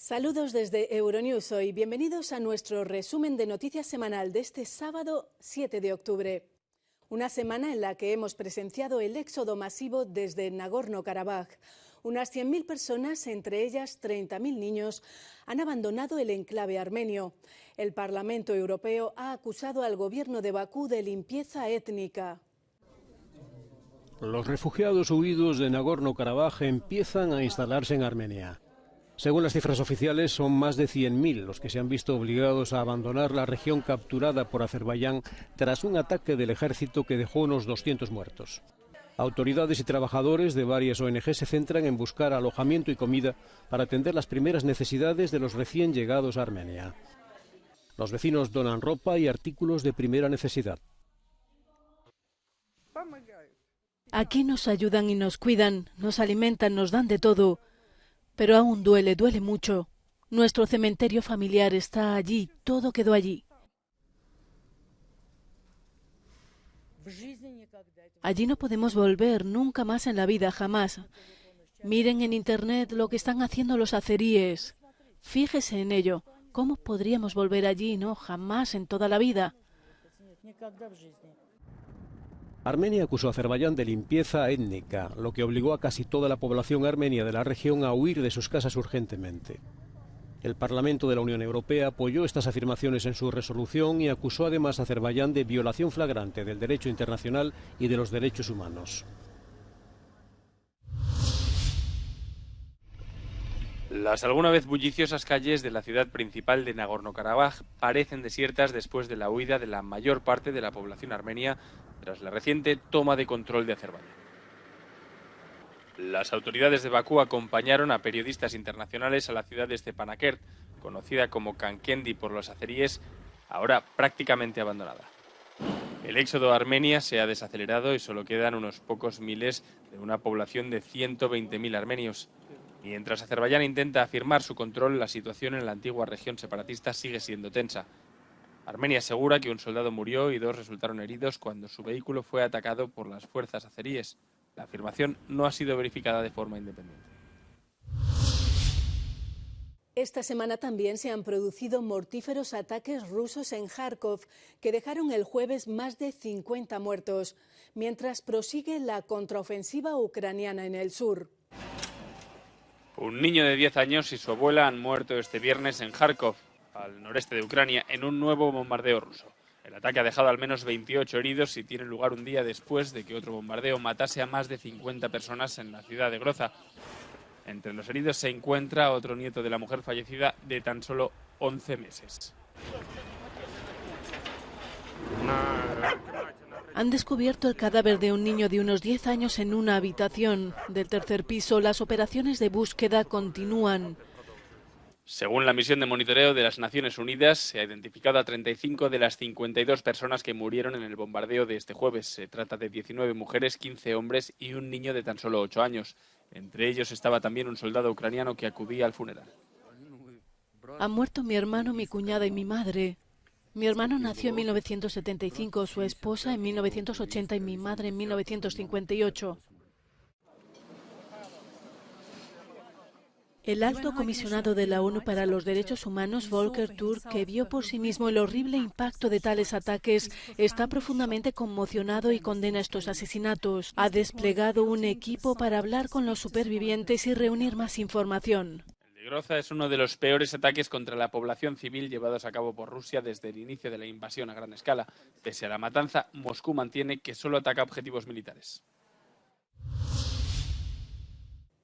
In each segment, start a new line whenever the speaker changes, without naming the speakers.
Saludos desde Euronews hoy. Bienvenidos a nuestro resumen de noticias semanal de este sábado 7 de octubre. Una semana en la que hemos presenciado el éxodo masivo desde Nagorno-Karabaj. Unas 100.000 personas, entre ellas 30.000 niños, han abandonado el enclave armenio. El Parlamento Europeo ha acusado al gobierno de Bakú de limpieza étnica.
Los refugiados huidos de Nagorno-Karabaj empiezan a instalarse en Armenia. Según las cifras oficiales, son más de 100.000 los que se han visto obligados a abandonar la región capturada por Azerbaiyán tras un ataque del ejército que dejó unos 200 muertos. Autoridades y trabajadores de varias ONG se centran en buscar alojamiento y comida para atender las primeras necesidades de los recién llegados a Armenia. Los vecinos donan ropa y artículos de primera necesidad.
Aquí nos ayudan y nos cuidan, nos alimentan, nos dan de todo. Pero aún duele mucho. Nuestro cementerio familiar está allí, todo quedó allí. Allí no podemos volver nunca más en la vida, jamás. Miren en internet lo que están haciendo los azeríes. Fíjese en ello. ¿Cómo podríamos volver allí? No, jamás en toda la vida.
Armenia acusó a Azerbaiyán de limpieza étnica, lo que obligó a casi toda la población armenia de la región a huir de sus casas urgentemente. El Parlamento de la Unión Europea apoyó estas afirmaciones en su resolución y acusó además a Azerbaiyán de violación flagrante del derecho internacional y de los derechos humanos.
Las alguna vez bulliciosas calles de la ciudad principal de Nagorno-Karabaj parecen desiertas después de la huida de la mayor parte de la población armenia tras la reciente toma de control de Azerbaiyán. Las autoridades de Bakú acompañaron a periodistas internacionales a la ciudad de Stepanakert, conocida como Kankendi por los azeríes, ahora prácticamente abandonada. El éxodo a Armenia se ha desacelerado y solo quedan unos pocos miles de una población de 120.000 armenios. Mientras Azerbaiyán intenta afirmar su control, la situación en la antigua región separatista sigue siendo tensa. Armenia asegura que un soldado murió y 2 resultaron heridos cuando su vehículo fue atacado por las fuerzas azeríes. La afirmación no ha sido verificada de forma independiente.
Esta semana también se han producido mortíferos ataques rusos en Kharkov, que dejaron el jueves más de 50 muertos, mientras prosigue la contraofensiva ucraniana en el sur.
Un niño de 10 años y su abuela han muerto este viernes en Kharkov, al noreste de Ucrania, en un nuevo bombardeo ruso. El ataque ha dejado al menos 28 heridos y tiene lugar un día después de que otro bombardeo matase a más de 50 personas en la ciudad de Groza. Entre los heridos se encuentra otro nieto de la mujer fallecida de tan solo 11 meses.
Han descubierto el cadáver de un niño de unos 10 años en una habitación del tercer piso. Las operaciones de búsqueda continúan.
Según la misión de monitoreo de las Naciones Unidas, se ha identificado a 35 de las 52 personas que murieron en el bombardeo de este jueves. Se trata de 19 mujeres, 15 hombres y un niño de tan solo 8 años. Entre ellos estaba también un soldado ucraniano que acudía al funeral.
Han muerto mi hermano, mi cuñada y mi madre. Mi hermano nació en 1975, su esposa en 1980 y mi madre en 1958. El alto comisionado de la ONU para los Derechos Humanos, Volker Turk, que vio por sí mismo el horrible impacto de tales ataques, está profundamente conmocionado y condena estos asesinatos. Ha desplegado un equipo para hablar con los supervivientes y reunir más información.
El de Groza es uno de los peores ataques contra la población civil llevados a cabo por Rusia desde el inicio de la invasión a gran escala. Pese a la matanza, Moscú mantiene que solo ataca objetivos militares.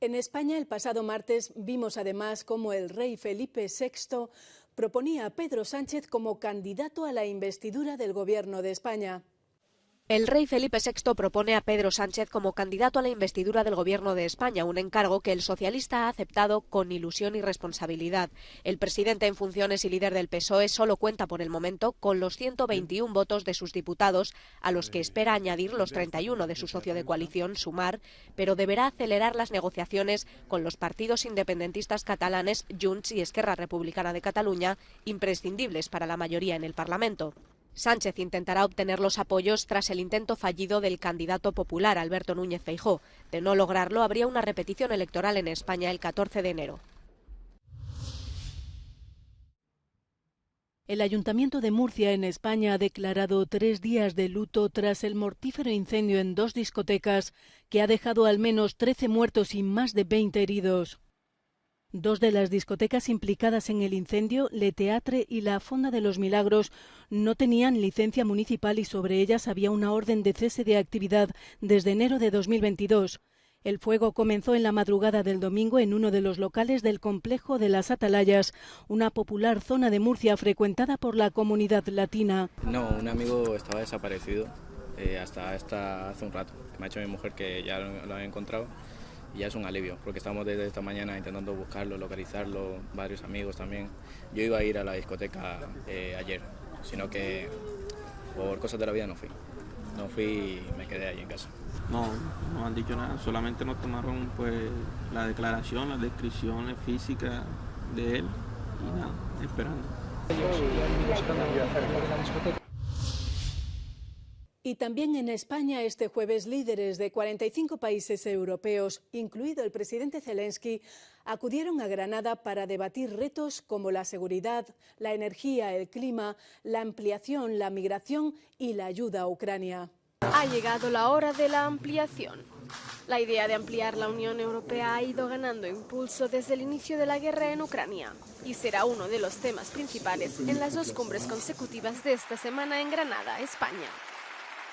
En España, el pasado martes, vimos además cómo el rey Felipe VI proponía a Pedro Sánchez como candidato a la investidura del Gobierno de España.
El rey Felipe VI propone a Pedro Sánchez como candidato a la investidura del Gobierno de España, un encargo que el socialista ha aceptado con ilusión y responsabilidad. El presidente en funciones y líder del PSOE solo cuenta por el momento con los 121 votos de sus diputados, a los que espera añadir los 31 de su socio de coalición, Sumar, pero deberá acelerar las negociaciones con los partidos independentistas catalanes Junts y Esquerra Republicana de Cataluña, imprescindibles para la mayoría en el Parlamento. Sánchez intentará obtener los apoyos tras el intento fallido del candidato popular Alberto Núñez Feijóo. De no lograrlo, habría una repetición electoral en España el 14 de enero.
El Ayuntamiento de Murcia, en España, ha declarado 3 días de luto tras el mortífero incendio en 2 discotecas que ha dejado al menos 13 muertos y más de 20 heridos. 2 de las discotecas implicadas en el incendio, Le Teatre y la Fonda de los Milagros, no tenían licencia municipal y sobre ellas había una orden de cese de actividad desde enero de 2022. El fuego comenzó en la madrugada del domingo en uno de los locales del complejo de las Atalayas, una popular zona de Murcia frecuentada por la comunidad latina.
No, un amigo estaba desaparecido hasta hace un rato. Me ha dicho mi mujer que ya lo han encontrado y ya es un alivio, porque estamos desde esta mañana intentando buscarlo, localizarlo, varios amigos también. Yo iba a ir a la discoteca ayer, sino que por cosas de la vida no fui. No fui y me quedé allí en casa.
No han dicho nada, solamente nos tomaron pues la declaración, las descripciones físicas de él y nada, esperando.
Y también en España este jueves líderes de 45 países europeos, incluido el presidente Zelensky, acudieron a Granada para debatir retos como la seguridad, la energía, el clima, la ampliación, la migración y la ayuda a Ucrania.
Ha llegado la hora de la ampliación. La idea de ampliar la Unión Europea ha ido ganando impulso desde el inicio de la guerra en Ucrania y será uno de los temas principales en las 2 cumbres consecutivas de esta semana en Granada, España.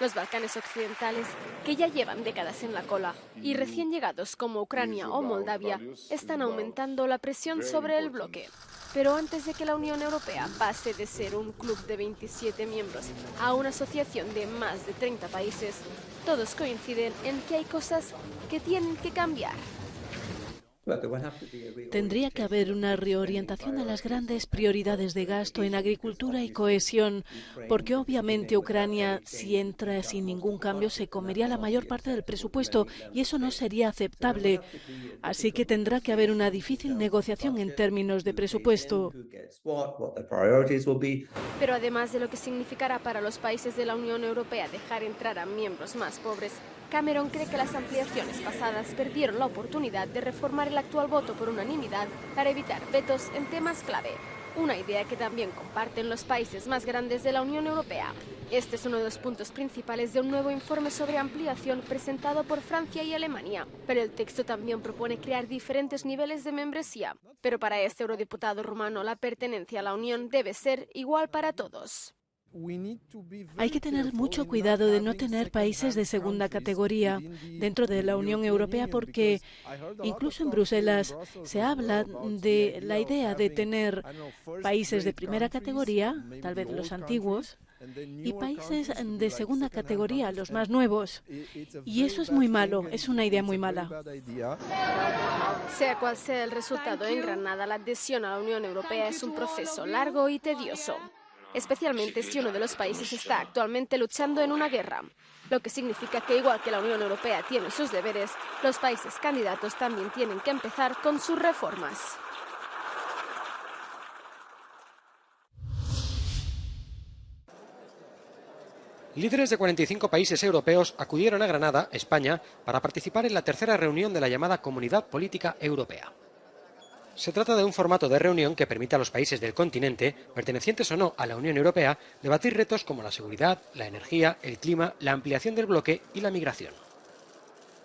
Los Balcanes occidentales, que ya llevan décadas en la cola, y recién llegados como Ucrania o Moldavia, están aumentando la presión sobre el bloque. Pero antes de que la Unión Europea pase de ser un club de 27 miembros a una asociación de más de 30 países, todos coinciden en que hay cosas que tienen que cambiar.
Tendría que haber una reorientación de las grandes prioridades de gasto en agricultura y cohesión, porque obviamente Ucrania, si entra sin ningún cambio, se comería la mayor parte del presupuesto y eso no sería aceptable. Así que tendrá que haber una difícil negociación en términos de presupuesto.
Pero además de lo que significará para los países de la Unión Europea dejar entrar a miembros más pobres, Cameron cree que las ampliaciones pasadas perdieron la oportunidad de reformar el actual voto por unanimidad para evitar vetos en temas clave. Una idea que también comparten los países más grandes de la Unión Europea. Este es uno de los puntos principales de un nuevo informe sobre ampliación presentado por Francia y Alemania. Pero el texto también propone crear diferentes niveles de membresía. Pero para este eurodiputado rumano, la pertenencia a la Unión debe ser igual para todos.
Hay que tener mucho cuidado de no tener países de segunda categoría dentro de la Unión Europea porque incluso en Bruselas se habla de la idea de tener países de primera categoría, tal vez los antiguos, y países de segunda categoría, los más nuevos. Y eso es muy malo, es una idea muy mala.
Sea cual sea el resultado en Granada, la adhesión a la Unión Europea es un proceso largo y tedioso, especialmente si uno de los países está actualmente luchando en una guerra, lo que significa que igual que la Unión Europea tiene sus deberes, los países candidatos también tienen que empezar con sus reformas.
Líderes de 45 países europeos acudieron a Granada, España, para participar en la tercera reunión de la llamada Comunidad Política Europea. Se trata de un formato de reunión que permite a los países del continente, pertenecientes o no a la Unión Europea, debatir retos como la seguridad, la energía, el clima, la ampliación del bloque y la migración.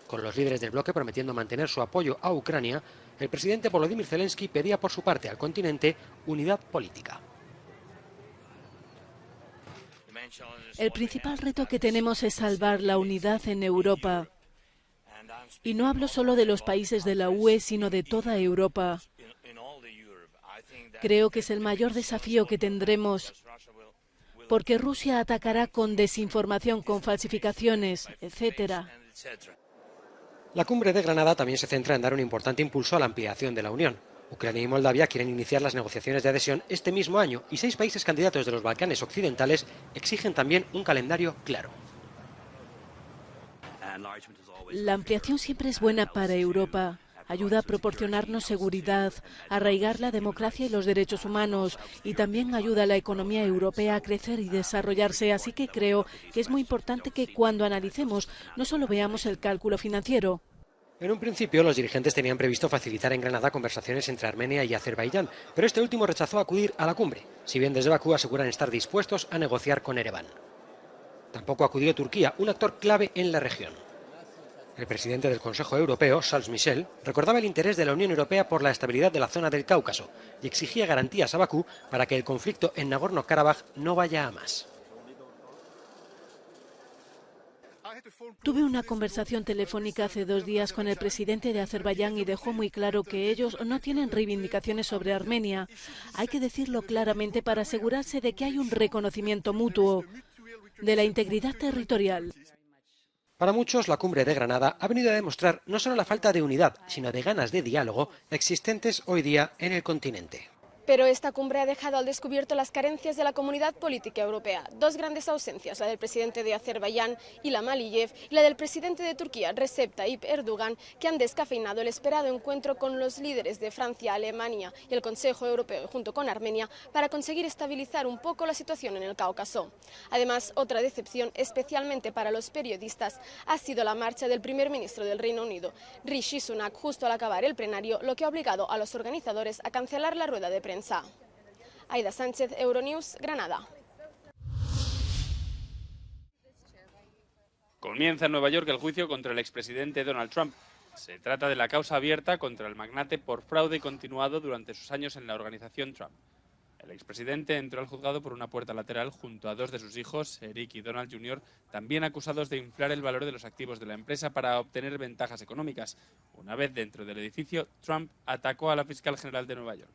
Con los líderes del bloque prometiendo mantener su apoyo a Ucrania, el presidente Volodymyr Zelensky pedía por su parte al continente unidad política.
El principal reto que tenemos es salvar la unidad en Europa. Y no hablo solo de los países de la UE, sino de toda Europa. Creo que es el mayor desafío que tendremos, porque Rusia atacará con desinformación, con falsificaciones, etc.
La cumbre de Granada también se centra en dar un importante impulso a la ampliación de la Unión. Ucrania y Moldavia quieren iniciar las negociaciones de adhesión este mismo año y 6 países candidatos de los Balcanes occidentales exigen también un calendario claro.
La ampliación siempre es buena para Europa. Ayuda a proporcionarnos seguridad, a arraigar la democracia y los derechos humanos y también ayuda a la economía europea a crecer y desarrollarse. Así que creo que es muy importante que cuando analicemos no solo veamos el cálculo financiero.
En un principio, los dirigentes tenían previsto facilitar en Granada conversaciones entre Armenia y Azerbaiyán, pero este último rechazó acudir a la cumbre, si bien desde Bakú aseguran estar dispuestos a negociar con Ereván. Tampoco acudió Turquía, un actor clave en la región. El presidente del Consejo Europeo, Charles Michel, recordaba el interés de la Unión Europea por la estabilidad de la zona del Cáucaso y exigía garantías a Bakú para que el conflicto en Nagorno-Karabaj no vaya a más.
Tuve una conversación telefónica hace 2 días con el presidente de Azerbaiyán y dejó muy claro que ellos no tienen reivindicaciones sobre Armenia. Hay que decirlo claramente para asegurarse de que hay un reconocimiento mutuo de la integridad territorial.
Para muchos, la cumbre de Granada ha venido a demostrar no solo la falta de unidad, sino de ganas de diálogo existentes hoy día en el continente.
Pero esta cumbre ha dejado al descubierto las carencias de la comunidad política europea. 2 grandes ausencias, la del presidente de Azerbaiyán, Ilham Aliyev, y la del presidente de Turquía, Recep Tayyip Erdogan, que han descafeinado el esperado encuentro con los líderes de Francia, Alemania y el Consejo Europeo, junto con Armenia, para conseguir estabilizar un poco la situación en el Cáucaso. Además, otra decepción, especialmente para los periodistas, ha sido la marcha del primer ministro del Reino Unido, Rishi Sunak, justo al acabar el plenario, lo que ha obligado a los organizadores a cancelar la rueda de prensa. Aida Sánchez, Euronews, Granada.
Comienza en Nueva York el juicio contra el expresidente Donald Trump. Se trata de la causa abierta contra el magnate por fraude continuado durante sus años en la organización Trump. El expresidente entró al juzgado por una puerta lateral junto a 2 de sus hijos, Eric y Donald Jr., también acusados de inflar el valor de los activos de la empresa para obtener ventajas económicas. Una vez dentro del edificio, Trump atacó a la fiscal general de Nueva York.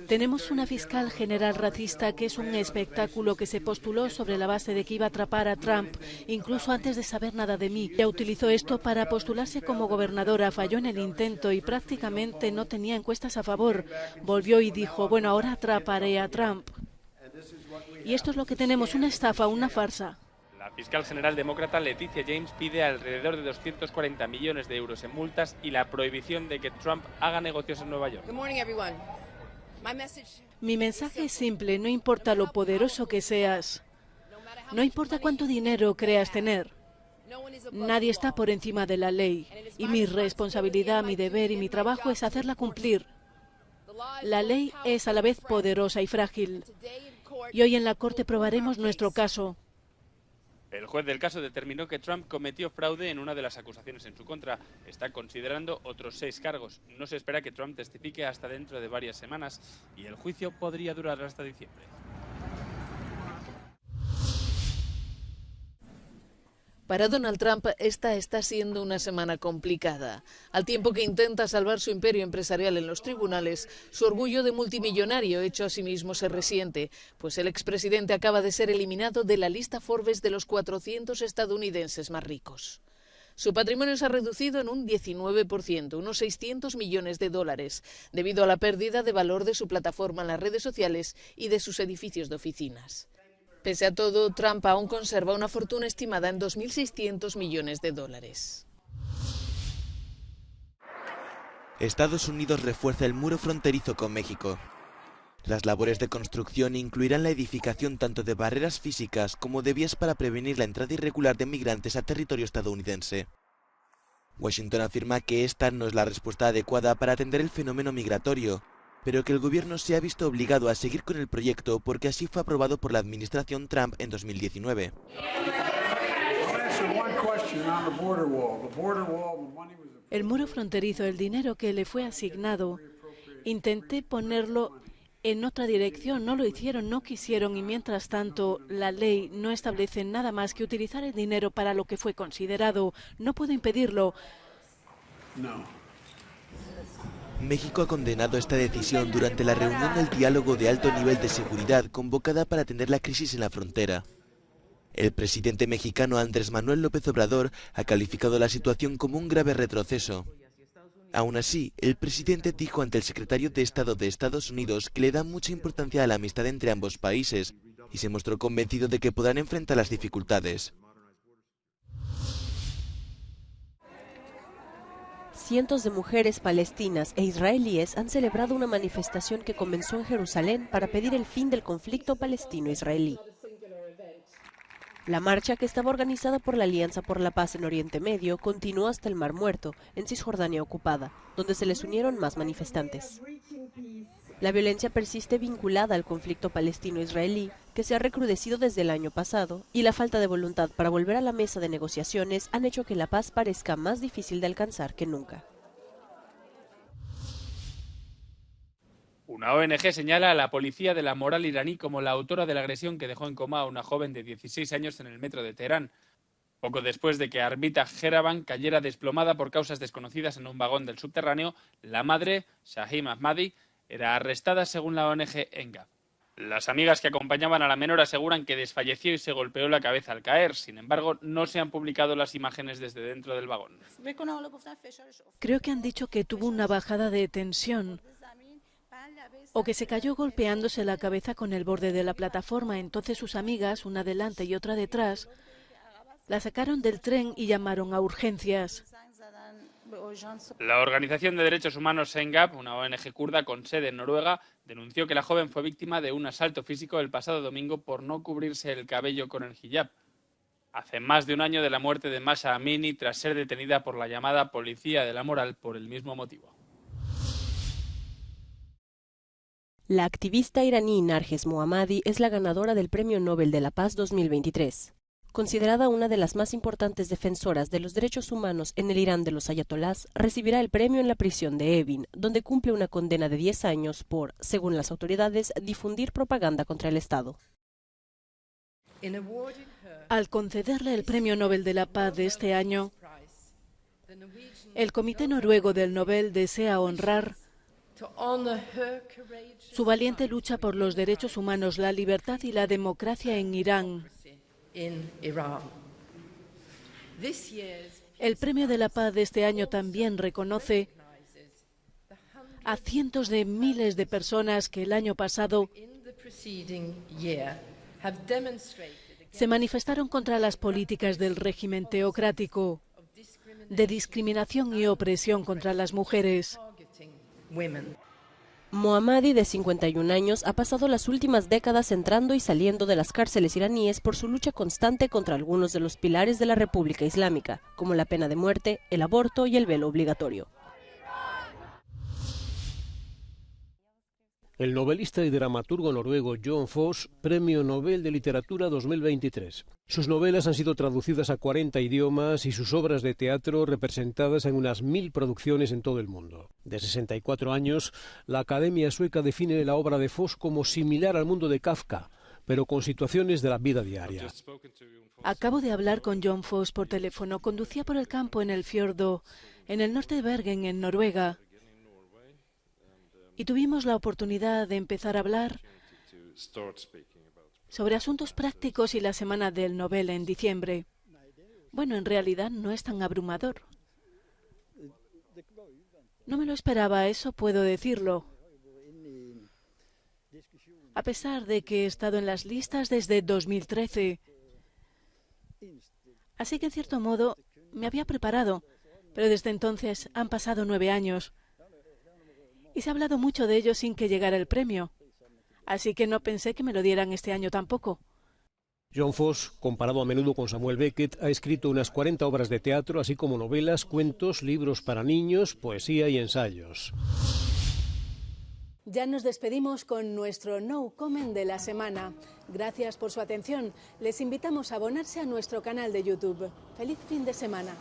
Tenemos una fiscal general racista que es un espectáculo que se postuló sobre la base de que iba a atrapar a Trump, incluso antes de saber nada de mí. Ella utilizó esto para postularse como gobernadora, falló en el intento y prácticamente no tenía encuestas a favor. Volvió y dijo, bueno, ahora atraparé a Trump. Y esto es lo que tenemos, una estafa, una farsa.
La fiscal general demócrata Leticia James pide alrededor de 240 millones de euros en multas y la prohibición de que Trump haga negocios en Nueva York.
Mi mensaje es simple, no importa lo poderoso que seas, no importa cuánto dinero creas tener, nadie está por encima de la ley y mi responsabilidad, mi deber y mi trabajo es hacerla cumplir. La ley es a la vez poderosa y frágil y hoy en la corte probaremos nuestro caso.
El juez del caso determinó que Trump cometió fraude en una de las acusaciones en su contra. Está considerando otros 6 cargos. No se espera que Trump testifique hasta dentro de varias semanas y el juicio podría durar hasta diciembre.
Para Donald Trump, esta está siendo una semana complicada. Al tiempo que intenta salvar su imperio empresarial en los tribunales, su orgullo de multimillonario hecho a sí mismo se resiente, pues el expresidente acaba de ser eliminado de la lista Forbes de los 400 estadounidenses más ricos. Su patrimonio se ha reducido en un 19%, unos 600 millones de dólares, debido a la pérdida de valor de su plataforma en las redes sociales y de sus edificios de oficinas. Pese a todo, Trump aún conserva una fortuna estimada en 2.600 millones de dólares.
Estados Unidos refuerza el muro fronterizo con México. Las labores de construcción incluirán la edificación tanto de barreras físicas como de vías para prevenir la entrada irregular de migrantes a territorio estadounidense. Washington afirma que esta no es la respuesta adecuada para atender el fenómeno migratorio, pero que el gobierno se ha visto obligado a seguir con el proyecto porque así fue aprobado por la administración Trump en 2019.
El muro fronterizo, el dinero que le fue asignado, intenté ponerlo en otra dirección, no lo hicieron, no quisieron y mientras tanto la ley no establece nada más que utilizar el dinero para lo que fue considerado. No puedo impedirlo.
No. México ha condenado esta decisión durante la reunión del diálogo de alto nivel de seguridad convocada para atender la crisis en la frontera. El presidente mexicano Andrés Manuel López Obrador ha calificado la situación como un grave retroceso. Aún así, el presidente dijo ante el secretario de Estado de Estados Unidos que le da mucha importancia a la amistad entre ambos países y se mostró convencido de que podrán enfrentar las dificultades.
Cientos de mujeres palestinas e israelíes han celebrado una manifestación que comenzó en Jerusalén para pedir el fin del conflicto palestino-israelí.
La marcha, que estaba organizada por la Alianza por la Paz en Oriente Medio, continuó hasta el Mar Muerto, en Cisjordania ocupada, donde se les unieron más manifestantes. La violencia persiste vinculada al conflicto palestino-israelí, que se ha recrudecido desde el año pasado, y la falta de voluntad para volver a la mesa de negociaciones han hecho que la paz parezca más difícil de alcanzar que nunca.
Una ONG señala a la policía de la moral iraní como la autora de la agresión que dejó en coma a una joven de 16 años en el metro de Teherán, poco después de que Armita Jeraban cayera desplomada por causas desconocidas en un vagón del subterráneo. La madre, Shahim Ahmadi, era arrestada según la ONG Engab. Las amigas que acompañaban a la menor aseguran que desfalleció y se golpeó la cabeza al caer. Sin embargo, no se han publicado las imágenes desde dentro del vagón.
Creo que han dicho que tuvo una bajada de tensión o que se cayó golpeándose la cabeza con el borde de la plataforma. Entonces sus amigas, una delante y otra detrás, la sacaron del tren y llamaron a urgencias.
La Organización de Derechos Humanos Engab, una ONG kurda con sede en Noruega, denunció que la joven fue víctima de un asalto físico el pasado domingo por no cubrirse el cabello con el hijab. Hace más de un año de la muerte de Masha Amini tras ser detenida por la llamada Policía de la Moral por el mismo motivo.
La activista iraní Narges Mohammadi es la ganadora del Premio Nobel de la Paz 2023. Considerada una de las más importantes defensoras de los derechos humanos en el Irán de los ayatolás, recibirá el premio en la prisión de Evin, donde cumple una condena de 10 años por, según las autoridades, difundir propaganda contra el Estado.
Al concederle el Premio Nobel de la Paz de este año, el Comité Noruego del Nobel desea honrar su valiente lucha por los derechos humanos, la libertad y la democracia en Irán. El Premio de la Paz de este año también reconoce a cientos de miles de personas que el año pasado se manifestaron contra las políticas del régimen teocrático de discriminación y opresión contra las mujeres.
Mohammadi, de 51 años, ha pasado las últimas décadas entrando y saliendo de las cárceles iraníes por su lucha constante contra algunos de los pilares de la República Islámica, como la pena de muerte, el aborto y el velo obligatorio.
El novelista y dramaturgo noruego Jon Fosse, Premio Nobel de Literatura 2023. Sus novelas han sido traducidas a 40 idiomas y sus obras de teatro representadas en unas 1000 producciones en todo el mundo. De 64 años, la Academia Sueca define la obra de Fosse como similar al mundo de Kafka, pero con situaciones de la vida diaria.
Acabo de hablar con Jon Fosse por teléfono. Conducía por el campo en el fiordo, en el norte de Bergen, en Noruega. Y tuvimos la oportunidad de empezar a hablar sobre asuntos prácticos y la semana del Nobel en diciembre. Bueno, en realidad no es tan abrumador. No me lo esperaba, eso puedo decirlo. A pesar de que he estado en las listas desde 2013. Así que, en cierto modo, me había preparado, pero desde entonces han pasado 9 años. Y se ha hablado mucho de ello sin que llegara el premio. Así que no pensé que me lo dieran este año tampoco.
Jon Fosse, comparado a menudo con Samuel Beckett, ha escrito unas 40 obras de teatro, así como novelas, cuentos, libros para niños, poesía y ensayos.
Ya nos despedimos con nuestro No Comment de la semana. Gracias por su atención. Les invitamos a abonarse a nuestro canal de YouTube. ¡Feliz fin de semana!